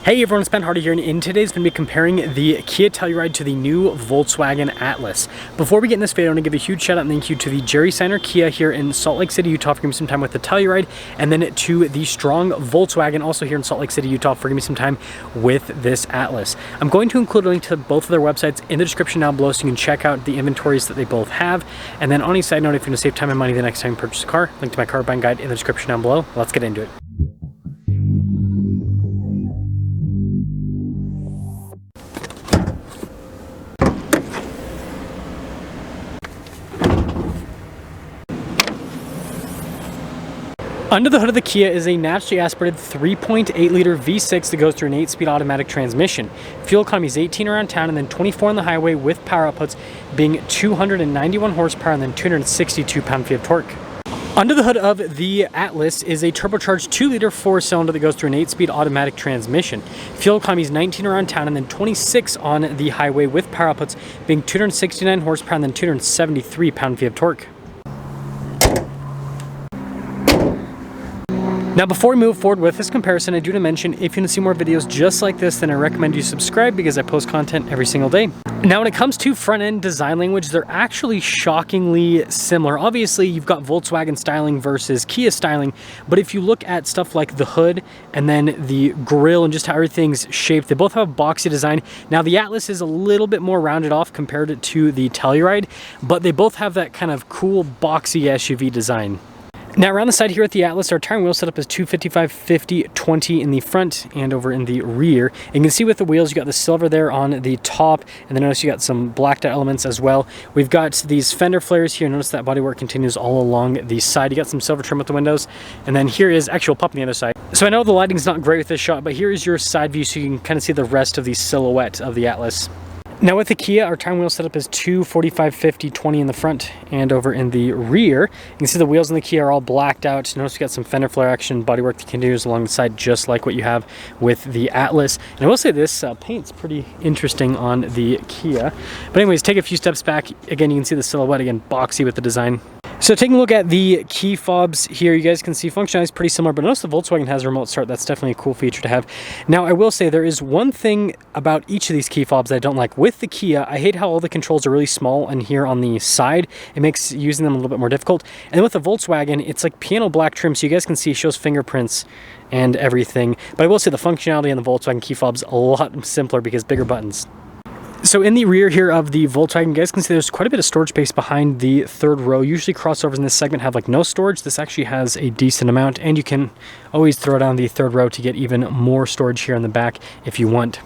Hey everyone, it's Ben Hardy here, and in today's going to be comparing the Kia Telluride to the new Volkswagen Atlas. Before we get in this video, I want to give a huge shout out and thank you to the Jerry Signer Kia here in Salt Lake City, Utah for giving me some time with the Telluride, and then to the Strong Volkswagen also here in Salt Lake City, Utah for giving me some time with this Atlas. I'm going to include a link to both of their websites in the description down below so you can check out the inventories that they both have. And then on a side note, if you want to save time and money the next time you purchase a car, link to my car buying guide in the description down below. Let's get into it. Under the hood of the Kia is a naturally aspirated 3.8 liter V6 that goes through an 8-speed automatic transmission. Fuel economy is 18 around town and then 24 on the highway, with power outputs being 291 horsepower and then 262 pound-feet of torque. Under the hood of the Atlas is a turbocharged 2-liter 4-cylinder that goes through an 8-speed automatic transmission. Fuel economy is 19 around town and then 26 on the highway, with power outputs being 269 horsepower and then 273 pound-feet of torque. Now before we move forward with this comparison, I do want to mention if you want to see more videos just like this, then I recommend you subscribe because I post content every single day. Now when it comes to front-end design language, they're actually shockingly similar. Obviously you've got Volkswagen styling versus Kia styling, but if you look at stuff like the hood and then the grille and just how everything's shaped, they both have a boxy design. Now the Atlas is a little bit more rounded off compared to the Telluride, but they both have that kind of cool boxy SUV design. Now around the side here at the Atlas, our tire and wheel setup is 255/50/20 in the front and over in the rear. And you can see with the wheels, you got the silver there on the top, and then notice you got some blacked out elements as well. We've got these fender flares here. Notice that bodywork continues all along the side. You got some silver trim with the windows, and then here is actual pop on the other side. So I know the lighting's not great with this shot, but here is your side view so you can kind of see the rest of the silhouette of the Atlas. Now with the Kia, our tire and wheel setup is 245/50/20 in the front and over in the rear. You can see the wheels in the Kia are all blacked out. Notice we got some fender flare action, bodywork that continues along the side just like what you have with the Atlas. And I will say this paint's pretty interesting on the Kia. But anyways, take a few steps back. Again, you can see the silhouette, again, boxy with the design. So taking a look at the key fobs here, you guys can see functionality is pretty similar, but notice the Volkswagen has a remote start. That's definitely a cool feature to have. Now, I will say there is one thing about each of these key fobs that I don't like. With the Kia, I hate how all the controls are really small and here on the side. It makes using them a little bit more difficult. And then with the Volkswagen, it's like piano black trim, so you guys can see it shows fingerprints and everything. But I will say the functionality on the Volkswagen key fobs a lot simpler because bigger buttons. So in the rear here of the Volkswagen, you guys can see there's quite a bit of storage space behind the third row. Usually crossovers in this segment have like no storage. This actually has a decent amount, and you can always throw down the third row to get even more storage here in the back if you want.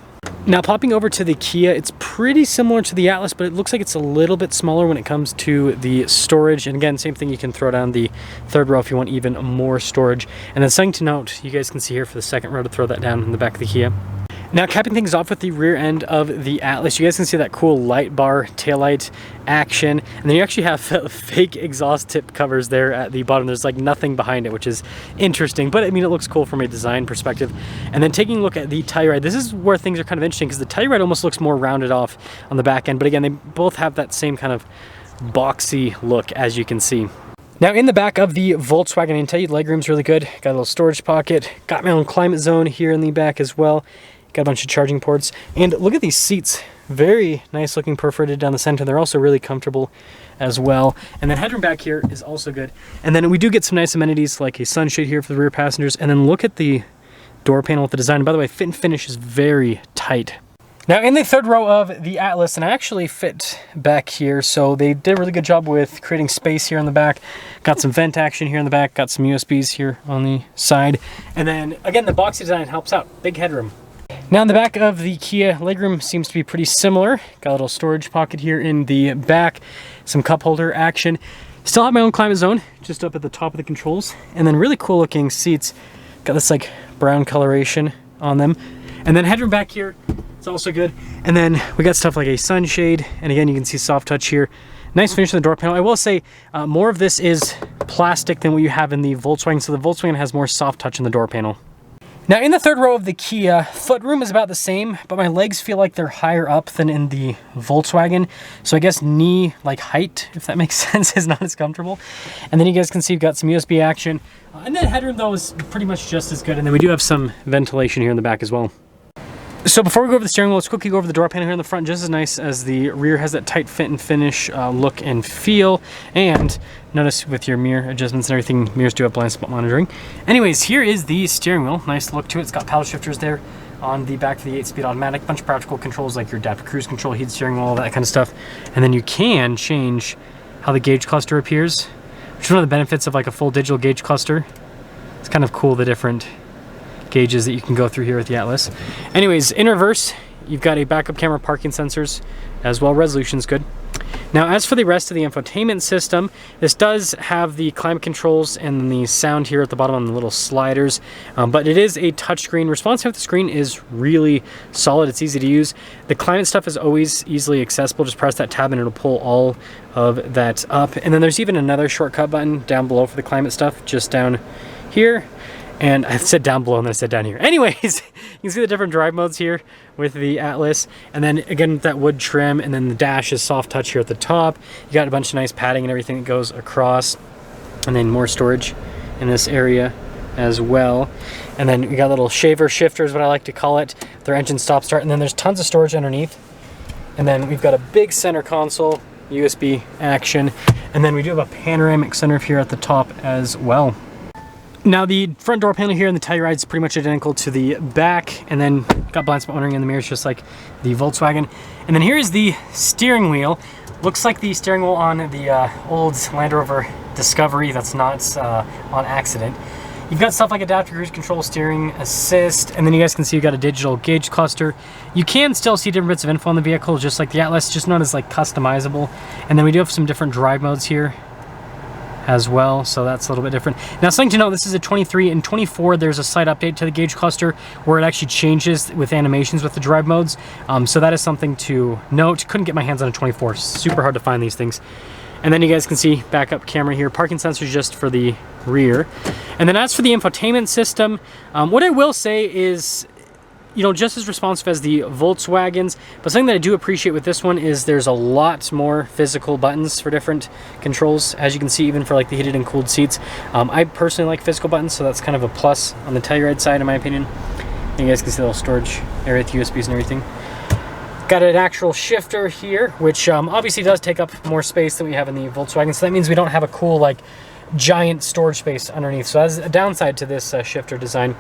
Now popping over to the Kia, it's pretty similar to the Atlas, but it looks like it's a little bit smaller when it comes to the storage. And again, same thing, you can throw down the third row if you want even more storage. And then something to note, you guys can see here for the second row to throw that down in the back of the Kia. Now capping things off with the rear end of the Atlas, you guys can see that cool light bar taillight action, and then you actually have fake exhaust tip covers there at the bottom. There's like nothing behind it, which is interesting, but I mean it looks cool from a design perspective. And then taking a look at the Telluride, this is where things are kind of interesting because the Telluride almost looks more rounded off on the back end, but again, they both have that same kind of boxy look, as you can see. Now in the back of the Volkswagen, I can tell you the legroom's really good. Got a little storage pocket, got my own climate zone here in the back as well. Got a bunch of charging ports, and look at these seats. Very nice looking, perforated down the center. They're also really comfortable as well. And then headroom back here is also good. And then we do get some nice amenities like a sunshade here for the rear passengers. And then look at the door panel with the design. By the way, fit and finish is very tight. Now in the third row of the Atlas, and I actually fit back here, so they did a really good job with creating space here in the back. Got some vent action here in the back, got some USBs here on the side. And then again, the boxy design helps out, big headroom. Now in the back of the Kia, legroom seems to be pretty similar. Got a little storage pocket here in the back, some cup holder action. Still have my own climate zone just up at the top of the controls, and then really cool looking seats. Got this like brown coloration on them. And then headroom back here, it's also good. And then we got stuff like a sunshade, and again you can see soft touch here. Nice finish on the door panel. I will say more of this is plastic than what you have in the Volkswagen, so the Volkswagen has more soft touch in the door panel. Now in the third row of the Kia, footroom is about the same, but my legs feel like they're higher up than in the Volkswagen. So I guess knee like height, if that makes sense, is not as comfortable. And then you guys can see we've got some USB action. And then headroom though is pretty much just as good. And then we do have some ventilation here in the back as well. So before we go over the steering wheel, let's quickly go over the door panel here in the front. Just as nice as the rear, has that tight fit and finish look and feel. And notice with your mirror adjustments and everything, mirrors do have blind spot monitoring. Anyways, here is the steering wheel. Nice look to it. It's got paddle shifters there on the back for the 8-speed automatic. Bunch of practical controls like your adaptive cruise control, heat steering wheel, all that kind of stuff. And then you can change how the gauge cluster appears, which is one of the benefits of like a full digital gauge cluster. It's kind of cool, the different gauges that you can go through here with the Atlas. Anyways, in reverse, you've got a backup camera, parking sensors as well. Resolution's good. Now, as for the rest of the infotainment system, this does have the climate controls and the sound here at the bottom on the little sliders, but it is a touchscreen. Responsive to the screen is really solid. It's easy to use. The climate stuff is always easily accessible. Just press that tab and it'll pull all of that up. And then there's even another shortcut button down below for the climate stuff, just down here. And I said down below and then I said down here. Anyways, you can see the different drive modes here with the Atlas. And then again, that wood trim, and then the dash is soft touch here at the top. You got a bunch of nice padding and everything that goes across. And then more storage in this area as well. And then you got little shaver shifters, what I like to call it. Their engine stop start. And then there's tons of storage underneath. And then we've got a big center console, USB action. And then we do have a panoramic sunroof here at the top as well. Now the front door panel here in the Telluride is pretty much identical to the back, and then got blind spot monitoring in the mirrors just like the Volkswagen. And then here is the steering wheel. Looks like the steering wheel on the old Land Rover Discovery. That's not on accident. You've got stuff like adaptive cruise control, steering assist, and then you guys can see you've got a digital gauge cluster. You can still see different bits of info on the vehicle, just like the Atlas, just not as like customizable. And then we do have some different drive modes here as well, so that's a little bit different. Now, something to know, this is a 23 and 24. There's a slight update to the gauge cluster where it actually changes with animations with the drive modes. So that is something to note. Couldn't get my hands on a 24. Super hard to find these things. And then you guys can see backup camera here, parking sensors just for the rear. And then as for the infotainment system, what I will say is, you know, just as responsive as the Volkswagens, but something that I do appreciate with this one is there's a lot more physical buttons for different controls, as you can see, even for like the heated and cooled seats. I personally like physical buttons, so that's kind of a plus on the Telluride side, in my opinion. And you guys can see the little storage area with USBs and everything. Got an actual shifter here, which obviously does take up more space than we have in the Volkswagen, so that means we don't have a cool, like, giant storage space underneath. So that's a downside to this shifter design.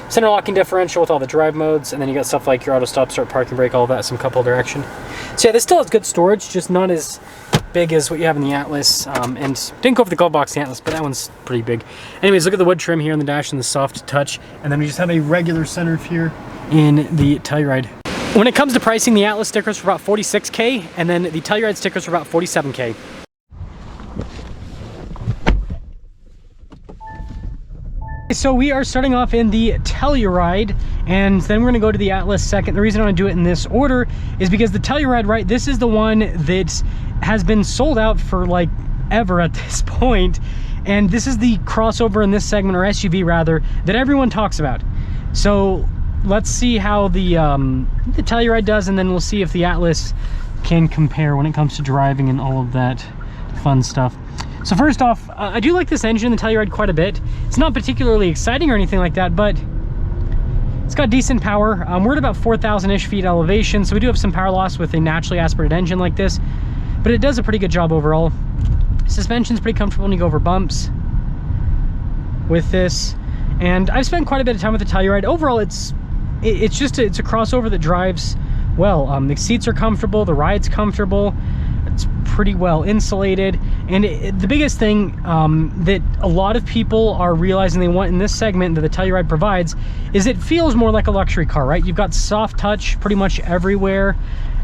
Center locking differential with all the drive modes, and then you got stuff like your auto stop, start, parking brake, all that, some cup holder action. So yeah, this still has good storage, just not as big as what you have in the Atlas, and didn't go over the glove box in the Atlas, but that one's pretty big. Anyways, look at the wood trim here on the dash and the soft touch, and then we just have a regular sunroof here in the Telluride. When it comes to pricing, the Atlas stickers are about $46K, and then the Telluride stickers are about $47K. So we are starting off in the Telluride, and then we're going to go to the Atlas second. The reason I want to do it in this order is because the Telluride, right, this is the one that has been sold out for like ever at this point, and this is the crossover in this segment, or SUV rather, that everyone talks about. So let's see how the Telluride does, and then we'll see if the Atlas can compare when it comes to driving and all of that fun stuff. So first off, I do like this engine in the Telluride quite a bit. It's not particularly exciting or anything like that, but it's got decent power. We're at about 4,000-ish feet elevation, so we do have some power loss with a naturally aspirated engine like this, but it does a pretty good job overall. Suspension's pretty comfortable when you go over bumps with this, and I've spent quite a bit of time with the Telluride. Overall, it's a crossover that drives well. The seats are comfortable, the ride's comfortable. It's pretty well insulated, and the biggest thing that a lot of people are realizing they want in this segment that the Telluride provides is it feels more like a luxury car, right? You've got soft touch pretty much everywhere,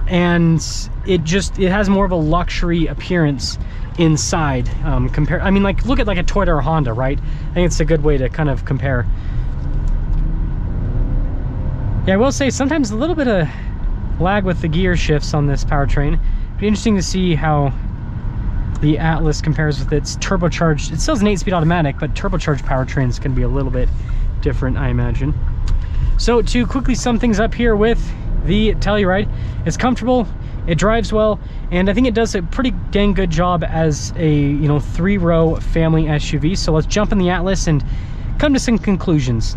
and it has more of a luxury appearance inside. I mean, like, look at like a Toyota or Honda, right? I think it's a good way to kind of compare. Yeah, I will say sometimes a little bit of lag with the gear shifts on this powertrain. Be interesting to see how the Atlas compares with its turbocharged. It still has an 8-speed automatic, but turbocharged powertrain is going to be a little bit different, I imagine. So to quickly sum things up here with the Telluride, it's comfortable, it drives well, and I think it does a pretty dang good job as a, you know, 3-row family SUV. So let's jump in the Atlas and come to some conclusions.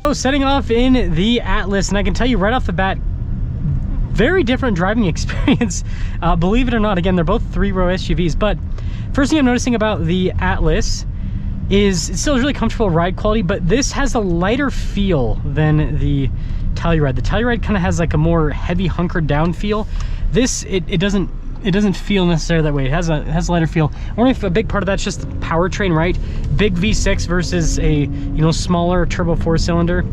So setting off in the Atlas, and I can tell you right off the bat, very different driving experience. Believe it or not, again, they're both 3-row SUVs, but first thing I'm noticing about the Atlas is it's still really comfortable ride quality, but this has a lighter feel than the Telluride. The Telluride kind of has like a more heavy hunkered down feel. This, it doesn't feel necessarily that way. It has a lighter feel. I wonder if a big part of that's just the powertrain, right? Big V6 versus a, smaller turbo 4-cylinder.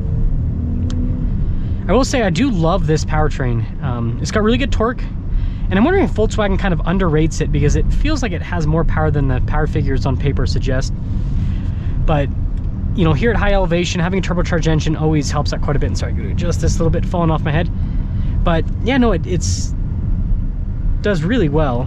I will say I do love this powertrain. It's got really good torque, and I'm wondering if Volkswagen kind of underrates it because it feels like it has more power than the power figures on paper suggest. But here at high elevation, having a turbocharged engine always helps out quite a bit. And sorry, I'm going to adjust this a little bit, falling off my head. But yeah, no, it's does really well.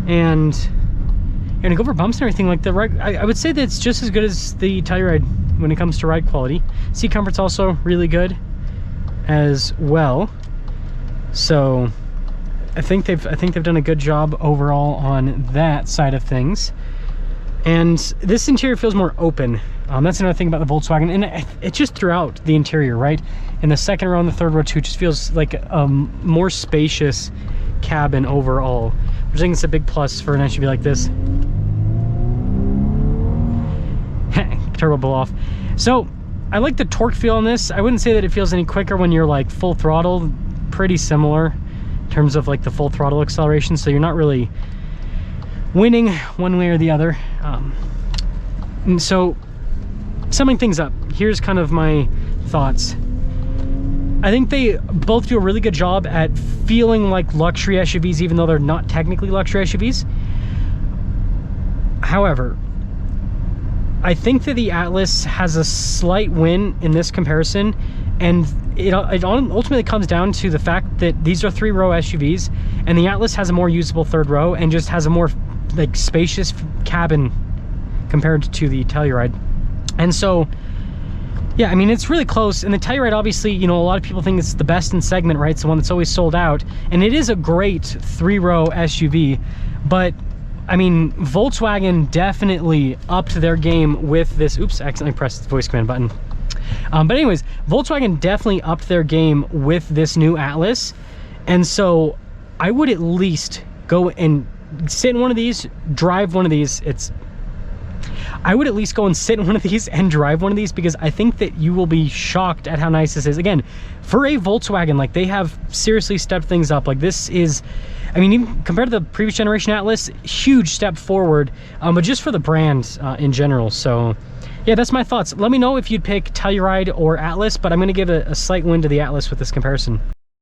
And you're gonna go over bumps and everything like the ride. I would say that it's just as good as the Telluride when it comes to ride quality. Seat comfort's also really good as well. So I think they've done a good job overall on that side of things. And this interior feels more open. That's another thing about the Volkswagen, and it just throughout the interior, right? In the second row and the third row too, it just feels like a more spacious cabin overall, which I think is a big plus for an SUV like this. Turbo blow off. So I like the torque feel on this. I wouldn't say that it feels any quicker when you're like full throttle. Pretty similar in terms of like the full throttle acceleration, so you're not really winning one way or the other. And so summing things up, here's kind of my thoughts. I think they both do a really good job at feeling like luxury SUVs, even though they're not technically luxury SUVs. However, I think that the Atlas has a slight win in this comparison, and it ultimately comes down to the fact that these are 3-row SUVs, and the Atlas has a more usable third row and just has a more like spacious cabin compared to the Telluride. And so yeah, I mean, it's really close. And the Telluride, obviously, a lot of people think it's the best in segment, right? It's the one that's always sold out, and it is a great 3-row SUV. But I mean, Volkswagen definitely upped their game with this. Oops, I accidentally pressed the voice command button. But anyways, Volkswagen definitely upped their game with this new Atlas. And so I would at least go and sit in one of these, drive one of these. I would at least go and sit in one of these and drive one of these, because I think that you will be shocked at how nice this is. Again, for a Volkswagen, like, they have seriously stepped things up. Like, this is, I mean, even compared to the previous generation Atlas, huge step forward, but just for the brand in general. So yeah, that's my thoughts. Let me know if you'd pick Telluride or Atlas, but I'm going to give a slight win to the Atlas with this comparison.